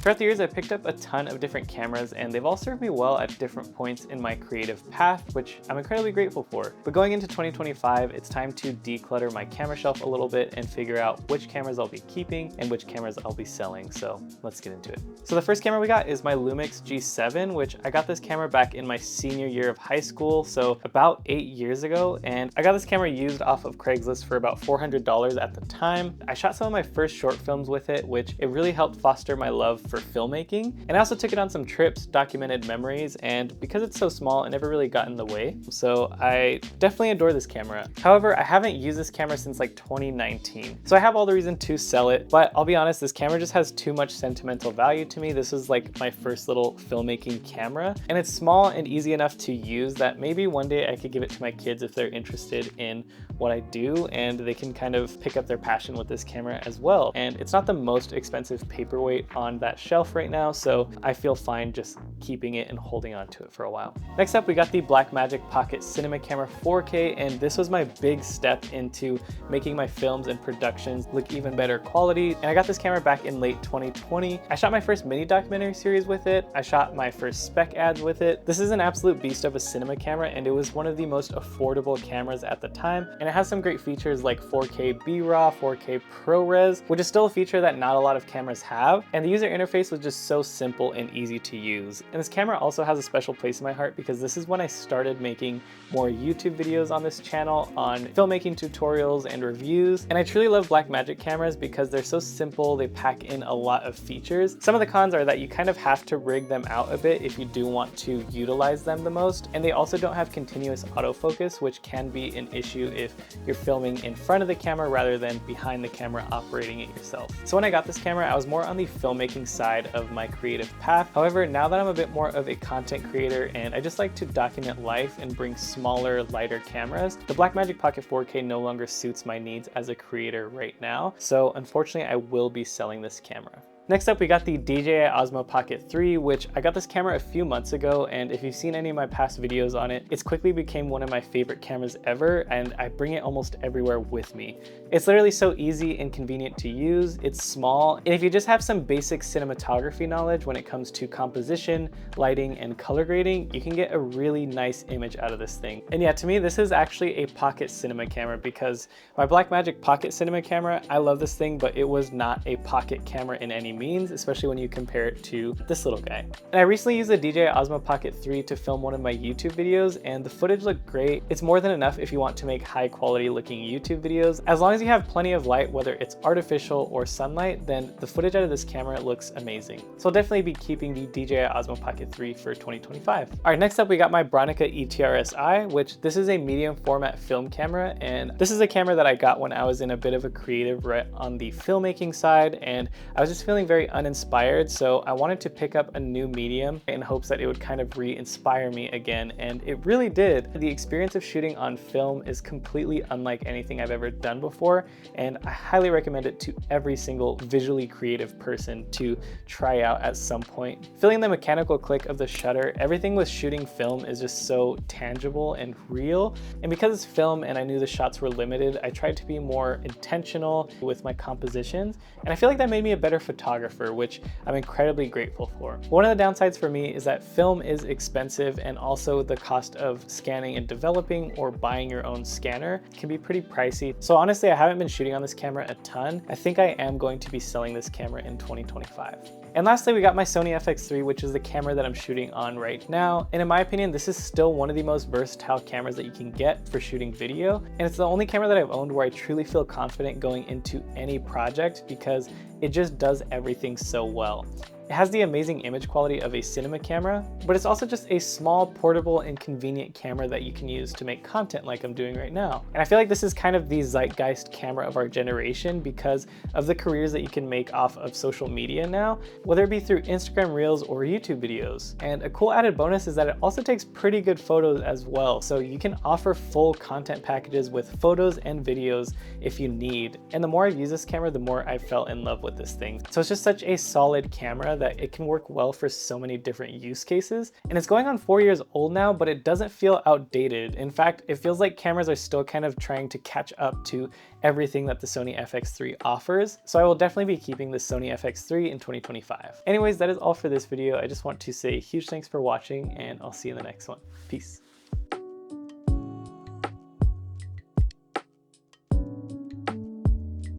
Throughout the years, I picked up a ton of different cameras and they've all served me well at different points in my creative path, which I'm incredibly grateful for. But going into 2025, it's time to declutter my camera shelf a little bit and figure out which cameras I'll be keeping and which cameras I'll be selling. So let's get into it. So the first camera we got is my Lumix G7, which I got this camera back in my senior year of high school, so about 8 years ago. And I got this camera used off of Craigslist for about $400 at the time. I shot some of my first short films with it, which it really helped foster my love for filmmaking. And I also took it on some trips, documented memories, and because it's so small, it never really got in the way. So I definitely adore this camera. However, I haven't used this camera since like 2019. So I have all the reason to sell it, but I'll be honest, this camera just has too much sentimental value to me. This is like my first little filmmaking camera, and it's small and easy enough to use that maybe one day I could give it to my kids if they're interested in what I do, and they can kind of pick up their passion with this camera as well. And it's not the most expensive paperweight on that shelf right now, so I feel fine just keeping it and holding on to it for a while. Next up, we got the Blackmagic Pocket Cinema Camera 4K, and this was my big step into making my films and productions look even better quality. And I got this camera back in late 2020. I shot my first mini documentary series with it. I shot my first spec ads with it. This is an absolute beast of a cinema camera, and it was one of the most affordable cameras at the time. And it has some great features like 4K B-RAW, 4K ProRes, which is still a feature that not a lot of cameras have. And the user interface was just so simple and easy to use. And this camera also has a special place in my heart because this is when I started making more YouTube videos on this channel on filmmaking tutorials and reviews. And I truly love Blackmagic cameras because they're so simple, they pack in a lot of features. Some of the cons are that you kind of have to rig them out a bit if you do want to utilize them the most. And they also don't have continuous autofocus, which can be an issue if you're filming in front of the camera rather than behind the camera operating it yourself. So when I got this camera, I was more on the filmmaking side of my creative path. However, now that I'm a bit more of a content creator and I just like to document life and bring smaller, lighter cameras, the Blackmagic Pocket 4K no longer suits my needs as a creator right now. So unfortunately, I will be selling this camera. Next up, we got the DJI Osmo Pocket 3, which I got this camera a few months ago, and if you've seen any of my past videos on it, it's quickly became one of my favorite cameras ever, and I bring it almost everywhere with me. It's literally so easy and convenient to use, it's small, and if you just have some basic cinematography knowledge when it comes to composition, lighting, and color grading, you can get a really nice image out of this thing. And yeah, to me, this is actually a pocket cinema camera because my Blackmagic Pocket Cinema camera, I love this thing, but it was not a pocket camera in any means, especially when you compare it to this little guy. And I recently used the DJI Osmo Pocket 3 to film one of my YouTube videos, and the footage looked great. It's more than enough if you want to make high quality looking YouTube videos. As long as you have plenty of light, whether it's artificial or sunlight, then the footage out of this camera looks amazing. So I'll definitely be keeping the DJI Osmo Pocket 3 for 2025. All right, next up we got my Bronica ETRSI, which this is a medium format film camera, and this is a camera that I got when I was in a bit of a creative rut on the filmmaking side, and I was just feeling very uninspired, so I wanted to pick up a new medium in hopes that it would kind of re-inspire me again, and it really did. The experience of shooting on film is completely unlike anything I've ever done before, and I highly recommend it to every single visually creative person to try out at some point. Feeling the mechanical click of the shutter, everything with shooting film is just so tangible and real, and because it's film and I knew the shots were limited, I tried to be more intentional with my compositions, and I feel like that made me a better photographer, which I'm incredibly grateful for. One of the downsides for me is that film is expensive, and also the cost of scanning and developing or buying your own scanner can be pretty pricey. So honestly, I haven't been shooting on this camera a ton. I think I am going to be selling this camera in 2025. And lastly, we got my Sony FX3, which is the camera that I'm shooting on right now. And in my opinion, this is still one of the most versatile cameras that you can get for shooting video. And it's the only camera that I've owned where I truly feel confident going into any project because it just does everything so well. It has the amazing image quality of a cinema camera, but it's also just a small, portable, and convenient camera that you can use to make content like I'm doing right now. And I feel like this is kind of the zeitgeist camera of our generation because of the careers that you can make off of social media now, whether it be through Instagram Reels or YouTube videos. And a cool added bonus is that it also takes pretty good photos as well, so you can offer full content packages with photos and videos if you need. And the more I've used this camera, the more I've fell in love with this thing. So it's just such a solid camera camera that it can work well for so many different use cases. And it's going on 4 years old now, but it doesn't feel outdated. In fact, it feels like cameras are still kind of trying to catch up to everything that the Sony FX3 offers. So I will definitely be keeping the Sony FX3 in 2025. Anyways, that is all for this video. I just want to say a huge thanks for watching, and I'll see you in the next one. Peace.